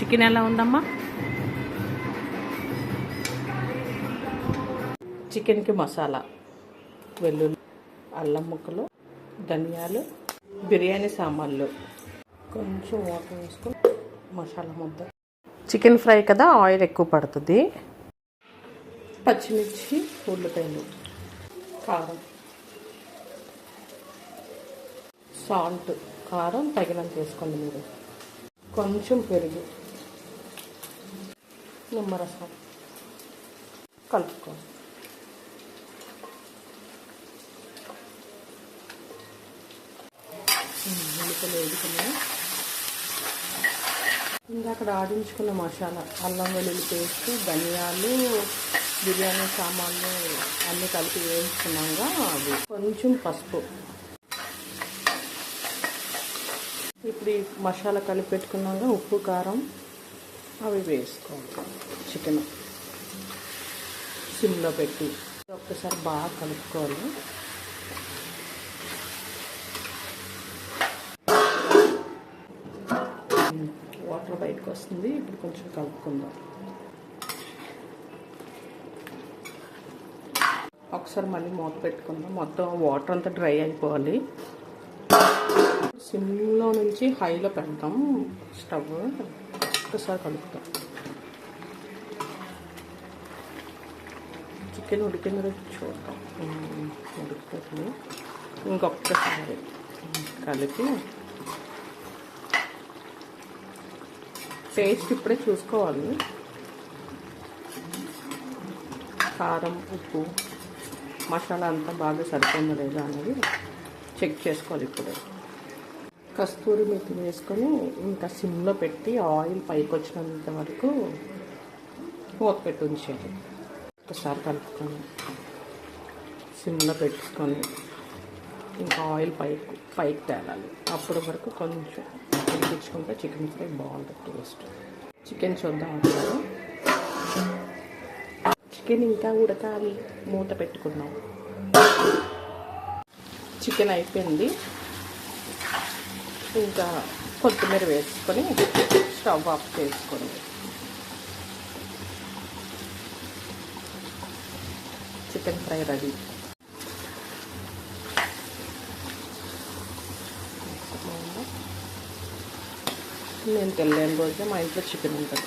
Chicken ఎలా ఉందమ్మా? చికెన్కి మసాలా, వెల్లుల్లి, అల్లం ముక్కలు, ధనియాలు, బిర్యానీ సామాన్లు, కొంచెం వాటర్ వేసుకొని మసాలా ముద్ద. చికెన్ ఫ్రై కదా, ఆయిల్ ఎక్కువ పడుతుంది. పచ్చిమిర్చి, ఉల్లిపాయలు, కారం, సాల్ట్, కారం తగినంత వేసుకోండి మీరు. కొంచెం పెరుగు, నిమ్మరసం కలుపుకోండి. ఉల్లిపాయలు వేసుకున్నాయి. ఇందాక ఆడించుకున్న మసాలా, అల్లం వెల్లుల్లి పేస్ట్, ధనియాలు, బిర్యానీ సామాన్లు అన్నీ కలిపి వేయించుకున్నాగా అది కొంచెం పసుపు. ఇప్పుడు ఈ మసాలా కలిపి పెట్టుకున్నాక ఉప్పు, కారం అవి వేసుకోవాలి. చికెన్ సిమ్లో పెట్టి ఒక్కసారి బాగా కలుపుకోవాలి. వాటర్ బయటకు వస్తుంది. ఇప్పుడు కొంచెం కలుపుకుందాం. ఒకసారి మళ్ళీ మూత పెట్టుకుందాం. మొత్తం వాటర్ అంతా డ్రై అయిపోవాలి. సిమ్లో నుంచి హైలో పెడతాం స్టవ్. ఒకసారి కలుపుతాం. చికెన్ ఉడికిందో చూద్దాం. ఉడికిపోతుంది. ఇంకొకసారి కలిపి టేస్ట్ ఇప్పుడే చూసుకోవాలి. కారం, ఉప్పు, మసాలా అంతా బాగా సరిపోయిందో లేదా అనేది చెక్ చేసుకోవాలి. ఇప్పుడే కస్తూరి మెతి వేసుకొని ఇంకా సిమ్లో పెట్టి ఆయిల్ పైకి వచ్చినంత వరకు మూత పెట్టి ఉంచేది. ఒకసారి కలుపుకొని సిమ్లో పెట్టుకొని ఇంకా ఆయిల్ పైకి తేలాలి. అప్పటి వరకు కొంచెం ఉడికించుకుంటే చికెన్ ఫ్రై బాగుంటుంది టేస్ట్. చికెన్ చూద్దాం. అసలు చికెన్ ఇంకా ఉడకాలి. మూత పెట్టుకున్నాం. చికెన్ అయిపోయింది. ఇంకా కొత్తిమీర వేసుకొని స్టవ్ ఆఫ్ చేసుకొని చికెన్ ఫ్రై రెడీ. నేను తెల్లని రోజే మా ఇంట్లో చికెన్ ఉంటుంది.